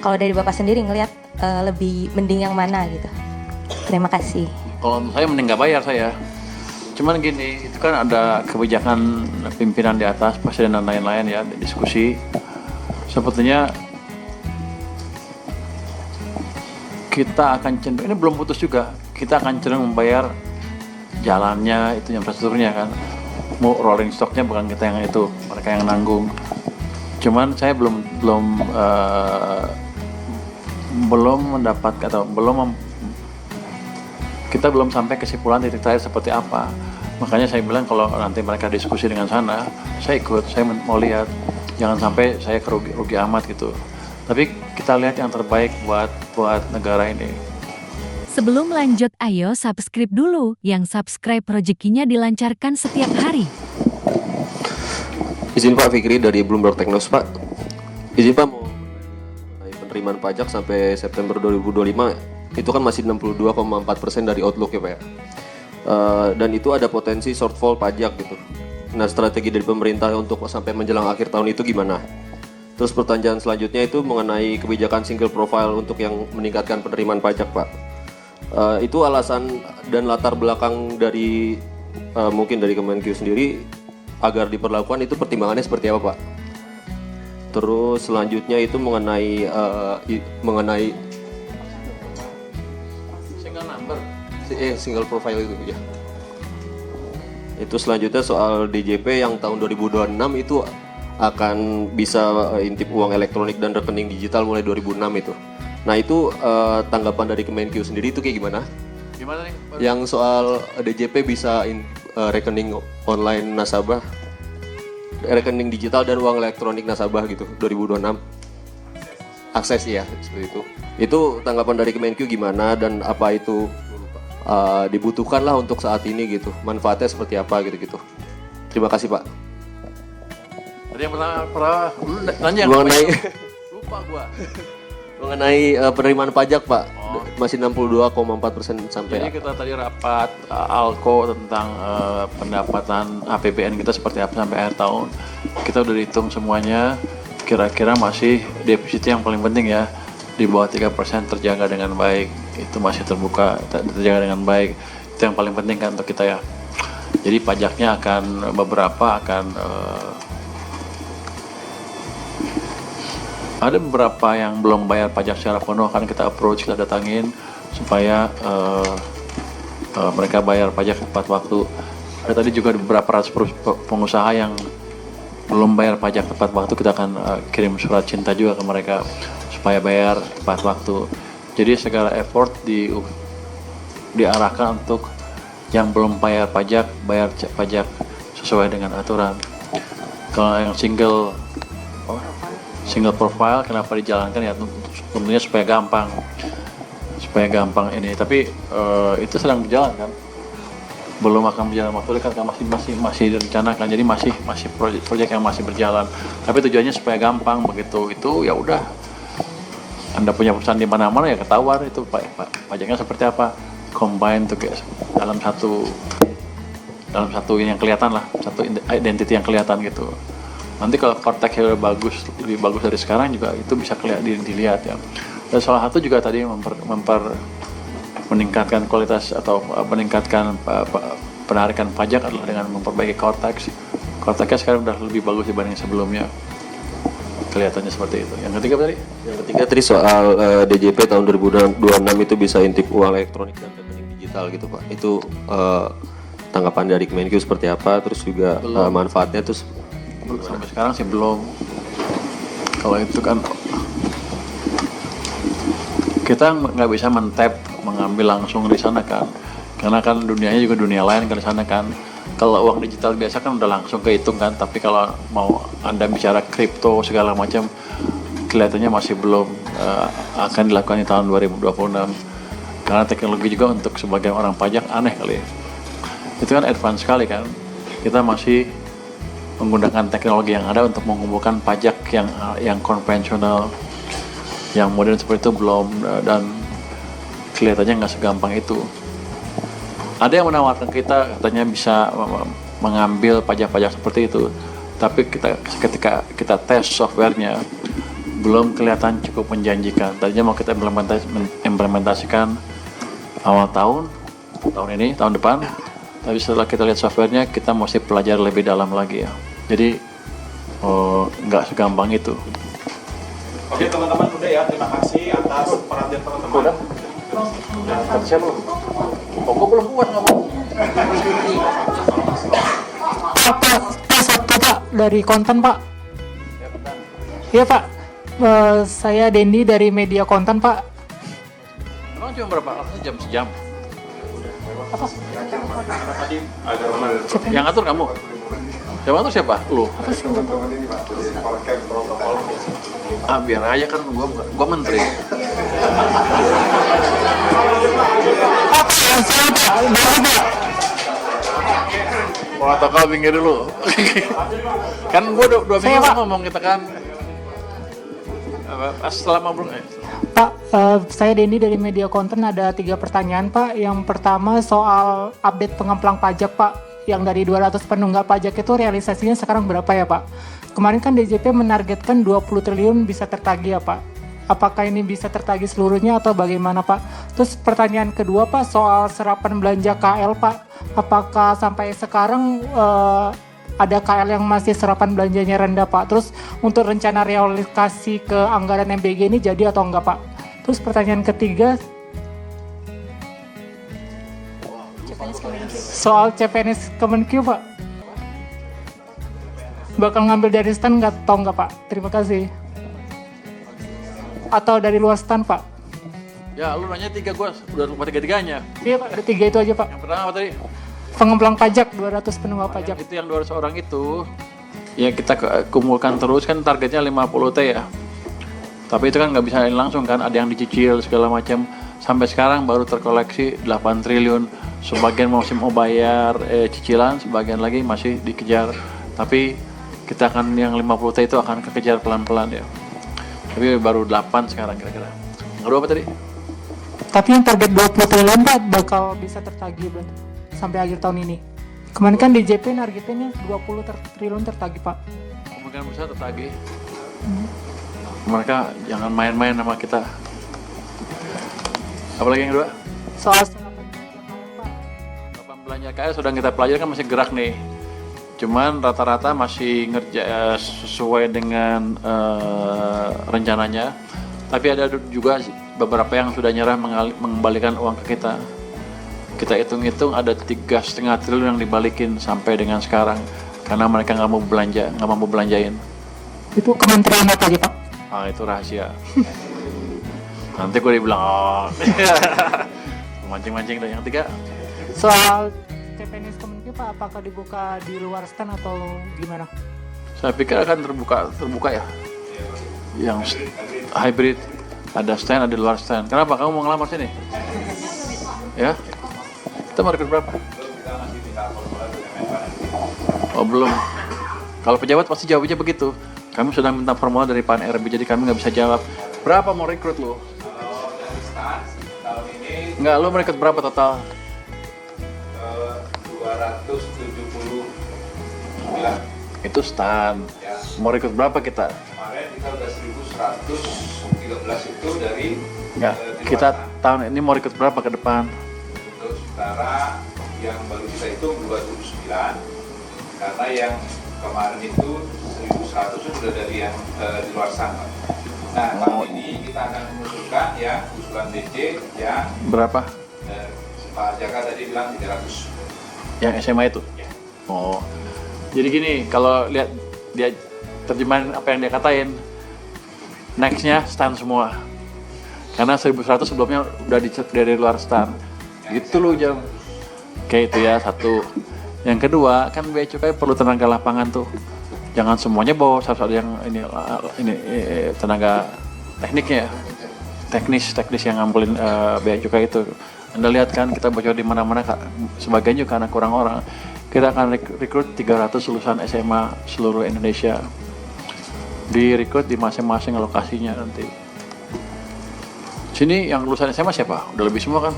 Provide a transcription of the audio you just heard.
Kalau dari Bapak sendiri ngelihat lebih mending yang mana gitu? Terima kasih. Kalau saya mending nggak bayar saya. Cuman gini, itu kan ada kebijakan pimpinan di atas, presiden dan lain-lain ya, diskusi. Sepertinya kita akan cenderung, ini belum putus juga, kita akan cenderung membayar jalannya, itu infrastrukturnya kan. Mau rolling stocknya bukan kita yang itu, mereka yang nanggung. Cuman saya belum mendapat atau kita belum sampai kesimpulan titik terakhir seperti apa. Makanya saya bilang kalau nanti mereka diskusi dengan sana, saya ikut, saya mau lihat, jangan sampai saya rugi amat gitu. Tapi kita lihat yang terbaik buat negara ini. Sebelum lanjut, ayo subscribe dulu. Yang subscribe rezekinya dilancarkan setiap hari. Izin Pak Fikri dari Bloomberg Technos Pak. Izin Pak mau penerimaan pajak sampai September 2025 itu kan masih 62,4% dari outlook ya Pak ya. Dan itu ada potensi shortfall pajak gitu. Nah strategi dari pemerintah untuk sampai menjelang akhir tahun itu gimana? Terus pertanyaan selanjutnya itu mengenai kebijakan single profile untuk yang meningkatkan penerimaan pajak Pak. Itu alasan dan latar belakang dari mungkin dari Kemenkyu sendiri agar diperlakukan itu pertimbangannya seperti apa Pak? Terus selanjutnya itu mengenai single profile itu ya. Itu selanjutnya soal DJP yang tahun 2026 itu akan bisa intip uang elektronik dan rekening digital mulai 2006 itu. Nah itu tanggapan dari Kemenkyu sendiri itu kayak gimana? Gimana nih? Yang soal DJP bisa rekening online nasabah, rekening digital dan uang elektronik nasabah gitu 2026. Akses ya seperti itu. Itu tanggapan dari Kemenkyu gimana dan apa itu dibutuhkan lah untuk saat ini gitu. Manfaatnya seperti apa gitu-gitu. Terima kasih Pak. Tadi yang pernah nanya mengenai lupa gua. Mengenai penerimaan pajak Pak, masih 62,4% sampai. Jadi kita tadi rapat ALKO tentang pendapatan APBN kita seperti apa sampai akhir tahun. Kita udah hitung semuanya, kira-kira masih defisit yang paling penting ya, di bawah 3% terjaga dengan baik. Itu masih terjaga dengan baik. Itu yang paling penting kan untuk kita ya. Jadi pajaknya akan ada beberapa yang belum bayar pajak secara penuh, akan kita approach, kita datangin supaya mereka bayar pajak tepat waktu. Ada tadi juga beberapa ratus pengusaha yang belum bayar pajak tepat waktu, kita akan kirim surat cinta juga ke mereka supaya bayar tepat waktu. Jadi segala effort diarahkan untuk yang belum bayar pajak pajak sesuai dengan aturan. Kalau yang single profile kenapa dijalankan ya tentunya supaya gampang ini, tapi itu sedang berjalan kan, belum akan berjalan waktu dekat kan, masih direncanakan, jadi masih proyek yang masih berjalan, tapi tujuannya supaya gampang. Begitu itu ya udah, Anda punya perusahaan di mana-mana ya ketahuan itu pajaknya seperti apa, combine tuh dalam satu yang kelihatan lah, satu identity yang kelihatan gitu. Nanti kalau korteknya udah lebih bagus dari sekarang juga itu bisa dilihat ya. Dan salah satu juga tadi meningkatkan kualitas atau meningkatkan penarikan pajak adalah dengan memperbaiki korteks. Korteknya sekarang udah lebih bagus dibanding sebelumnya. Kelihatannya seperti itu. Yang ketiga tadi soal DJP tahun 2026 itu bisa intip uang elektronik dan rekening digital gitu Pak. Itu tanggapan dari Kemenkyu seperti apa? Terus juga manfaatnya terus sampai sekarang sih belum. Kalau itu kan kita nggak bisa mengambil langsung di sana kan, karena kan dunianya juga dunia lain kan di sana kan. Kalau uang digital biasa kan udah langsung kehitung kan, tapi kalau mau Anda bicara kripto segala macam, kelihatannya masih belum akan dilakukan di tahun 2026, karena teknologi juga untuk sebagian orang pajak aneh kali ya. Itu kan advance sekali kan, kita masih menggunakan teknologi yang ada untuk mengumpulkan pajak yang konvensional, yang modern seperti itu belum, dan kelihatannya nggak segampang itu. Ada yang menawarkan kita katanya bisa mengambil pajak-pajak seperti itu, tapi ketika kita tes softwarenya belum kelihatan cukup menjanjikan. Tadinya mau kita implementasikan awal tahun ini, tahun depan. Tapi setelah kita lihat softwarenya, kita mesti pelajari lebih dalam lagi ya. Jadi nggak segampang itu. Oke teman-teman, udah ya, terima kasih atas perhatian teman-teman. Siapa lu? Oh, gue belum buat ngomong. Pak, dari konten Pak. Iya Pak, saya Dendi dari media konten Pak. Emang cuma berapa? Sejam? Yang ngatur kamu? Yang ngatur siapa? Lu? Biar aja kan gua menteri. Mau atau kau pinggir dulu? Kan gua dua minggu ngomong kita kan. Selama belum Pak, saya Dendi dari media konten, ada 3 pertanyaan Pak. Yang pertama soal update pengemplang pajak Pak. Yang dari 200 penunggak pajak itu realisasinya sekarang berapa ya Pak? Kemarin kan DJP menargetkan 20 triliun bisa tertagih ya Pak. Apakah ini bisa tertagih seluruhnya atau bagaimana Pak? Terus pertanyaan kedua Pak soal serapan belanja KL Pak. Apakah sampai sekarang ada KL yang masih serapan belanjanya rendah Pak? Terus untuk rencana realokasi ke anggaran MBG ini jadi atau enggak Pak? Terus pertanyaan ketiga soal CPNS Kemenkyu Pak. Bakal ngambil dari stand nggak atau enggak Pak? Terima kasih. Atau dari luar stand Pak? Ya, lu nanya 3, gua udah lupa 3-3-nya. Iya Pak, ada 3 itu aja Pak. Yang pertama apa tadi? Pengemplang pajak, 200 penunggak pajak. Itu yang 200 orang itu, ya kita kumpulkan terus kan targetnya 50 T ya. Tapi itu kan nggak bisa langsung kan, ada yang dicicil segala macam. Sampai sekarang baru terkoleksi 8 triliun. Sebagian masih mau bayar cicilan, sebagian lagi masih dikejar. Tapi kita akan yang 50 T itu akan kekejar pelan-pelan ya. Tapi baru 8 sekarang kira-kira. Yang kedua apa tadi? Tapi yang target 20 triliun Pak bakal bisa tertagih berarti sampai akhir tahun ini. Kemarin kan DJP targetnya 20 triliun tertagih Pak. Kemungkinan besar tertagih. Mereka jangan main-main sama kita. Apalagi yang kedua? Soal Lapangan belanja KL sudah kita pelajari kan masih gerak nih. Cuman rata-rata masih sesuai dengan rencananya. Tapi ada juga beberapa yang sudah nyerah mengembalikan uang ke kita. Kita hitung-hitung ada 3,5 triliun yang dibalikin sampai dengan sekarang karena mereka nggak mampu belanjain. itu kementerian apa aja Pak? Itu rahasia. Nanti gue dibilang mancing-mancing. Dan yang 3 Soal CPNS Kemenkyu Pak, apakah dibuka di luar stand atau gimana? saya pikir akan terbuka ya. Yang hybrid, ada stand, ada di luar stand. Kenapa kamu mau ngelamar sini? Ya, kita mau rekrut berapa? Oh belum. Kalau pejabat pasti jawabnya begitu. Kami sudah minta formulir dari Pak RB, jadi kami nggak bisa jawab. Berapa mau rekrut lu? Nggak, lu merekrut berapa total? 279. Itu stand. Mau rekrut berapa kita? Kemarin kita udah 1113 itu dari Nggak, kita tahun ini mau rekrut berapa ke depan? untuk saudara yang baru kita hitung 209, karena yang kemarin itu 1100 itu sudah dari yang di luar sana. Nah, tahun ini kita akan mengusulkan ya usulan DC yang Berapa? Pak Jaka tadi bilang 300. Yang SMA itu? Ya. Oh, jadi gini, kalau lihat dia terjemahan apa yang dia katain, nextnya stand semua. Karena 1100 sebelumnya udah dari luar stand. Gitu loh jam. Kayak itu ya, satu. Yang kedua, kan bea cukai perlu tenaga lapangan tuh. Jangan semuanya bawa, harus ada yang ini tenaga tekniknya ya. Teknis yang ngambilin bea cukai itu. Anda lihat kan kita bocor di mana-mana, sebagian juga karena kurang orang. Kita akan rekrut 300 lulusan SMA seluruh Indonesia. Direkrut di masing-masing lokasinya nanti. Sini yang lulusan SMA siapa? Udah lebih semua kan?